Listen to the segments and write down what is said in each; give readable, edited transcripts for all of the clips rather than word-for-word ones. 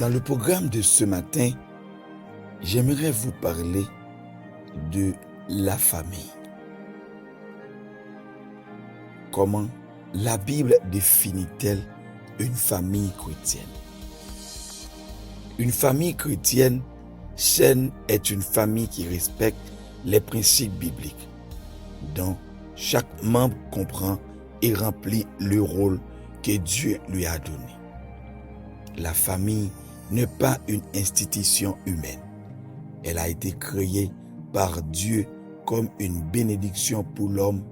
Dans le programme de ce matin, j'aimerais vous parler de la famille. Comment la Bible définit-elle une famille chrétienne? Une famille chrétienne saine est une famille qui respecte les principes bibliques, dont chaque membre comprend et remplit le rôle que Dieu lui a donné. La famille n'est pas une institution humaine. Elle a été créée par Dieu comme une bénédiction pour l'homme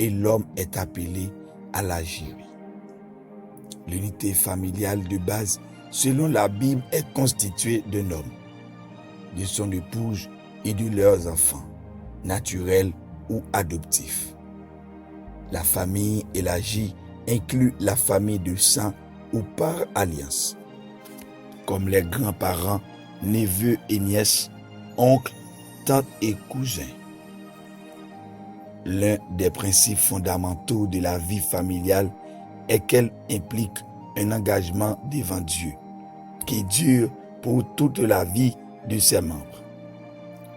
et l'homme est appelé à la gérer. L'unité familiale de base, selon la Bible, est constituée d'un homme, de son épouse et de leurs enfants, naturels ou adoptifs. La famille élargie inclut la famille de sang ou par alliance, comme les grands-parents, neveux et nièces, oncles, tantes et cousins. L'un des principes fondamentaux de la vie familiale est qu'elle implique un engagement devant Dieu, qui dure pour toute la vie de ses membres.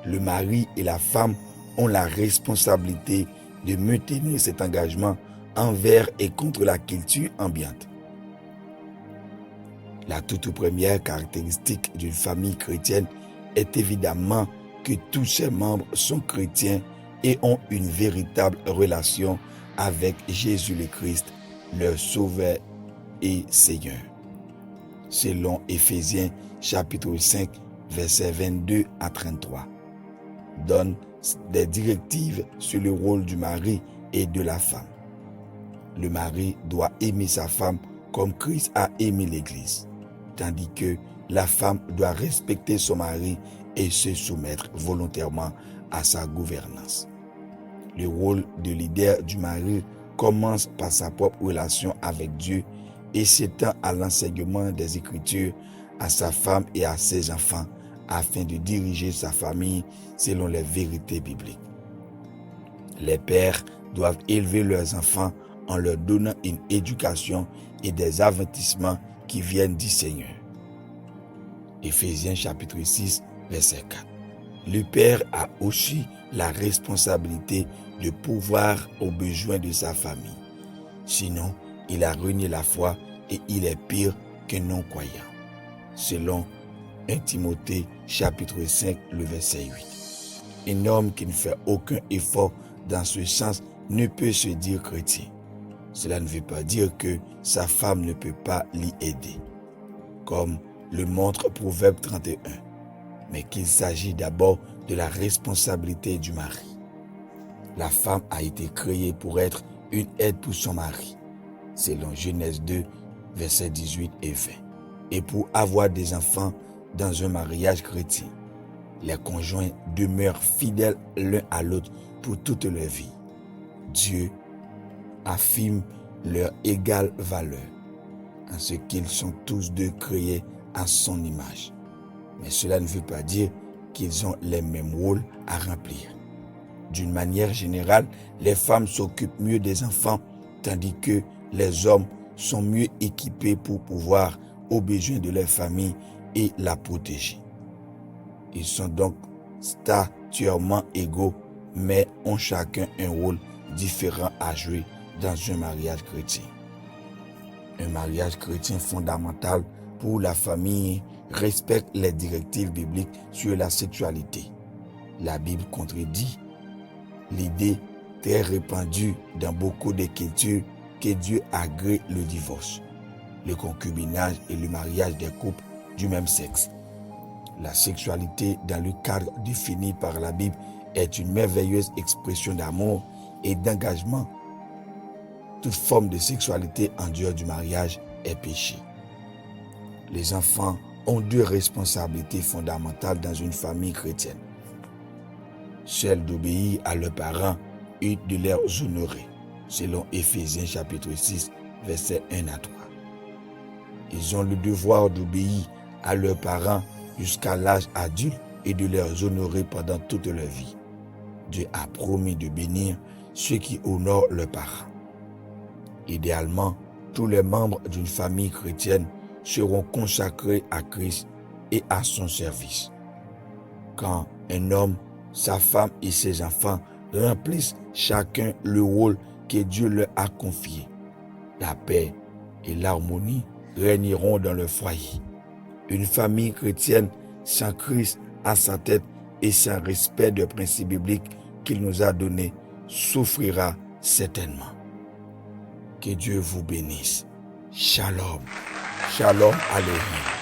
Le mari et la femme ont la responsabilité de maintenir cet engagement envers et contre la culture ambiante. La toute première caractéristique d'une famille chrétienne est évidemment que tous ses membres sont chrétiens et ont une véritable relation avec Jésus le Christ, leur Sauveur et Seigneur. Selon Éphésiens chapitre 5, versets 22 à 33, donne des directives sur le rôle du mari et de la femme. Le mari doit aimer sa femme comme Christ a aimé l'Église, tandis que la femme doit respecter son mari et se soumettre volontairement à sa gouvernance. Le rôle de leader du mari commence par sa propre relation avec Dieu et s'étend à l'enseignement des Écritures à sa femme et à ses enfants afin de diriger sa famille selon les vérités bibliques. Les pères doivent élever leurs enfants en leur donnant une éducation et des avertissements qui viennent du Seigneur. Éphésiens chapitre 6, verset 4. Le père a aussi la responsabilité de pourvoir aux besoins de sa famille. Sinon, il a renié la foi et il est pire qu'un non-croyant. Selon 1 Timothée chapitre 5, le verset 8. Un homme qui ne fait aucun effort dans ce sens ne peut se dire chrétien. Cela ne veut pas dire que sa femme ne peut pas l'y aider, comme le montre Proverbe 31, mais qu'il s'agit d'abord de la responsabilité du mari. La femme a été créée pour être une aide pour son mari, selon Genèse 2, versets 18 et 20, et pour avoir des enfants dans un mariage chrétien. Les conjoints demeurent fidèles l'un à l'autre pour toute leur vie. Dieu affirme leur égale valeur, en ce qu'ils sont tous deux créés à son image. Mais cela ne veut pas dire qu'ils ont les mêmes rôles à remplir. D'une manière générale, les femmes s'occupent mieux des enfants, tandis que les hommes sont mieux équipés pour pouvoir aux besoins de leur famille et la protéger. Ils sont donc statuairement égaux, mais ont chacun un rôle différent à jouer dans un mariage chrétien. Un mariage chrétien fondamental pour la famille respecte les directives bibliques sur la sexualité. La Bible contredit l'idée très répandue dans beaucoup de cultures que Dieu agrée le divorce, le concubinage et le mariage des couples du même sexe. La sexualité, dans le cadre défini par la Bible, est une merveilleuse expression d'amour et d'engagement. Toute forme de sexualité en dehors du mariage est péché. Les enfants ont deux responsabilités fondamentales dans une famille chrétienne. Celle d'obéir à leurs parents et de les honorer, selon Éphésiens chapitre 6, versets 1 à 3. Ils ont le devoir d'obéir à leurs parents jusqu'à l'âge adulte et de les honorer pendant toute leur vie. Dieu a promis de bénir ceux qui honorent leurs parents. Idéalement, tous les membres d'une famille chrétienne seront consacrés à Christ et à son service. Quand un homme, sa femme et ses enfants remplissent chacun le rôle que Dieu leur a confié, la paix et l'harmonie régneront dans le foyer. Une famille chrétienne sans Christ à sa tête et sans respect des principes bibliques qu'il nous a donnés souffrira certainement. Que Dieu vous bénisse. Shalom. Shalom. Alléluia.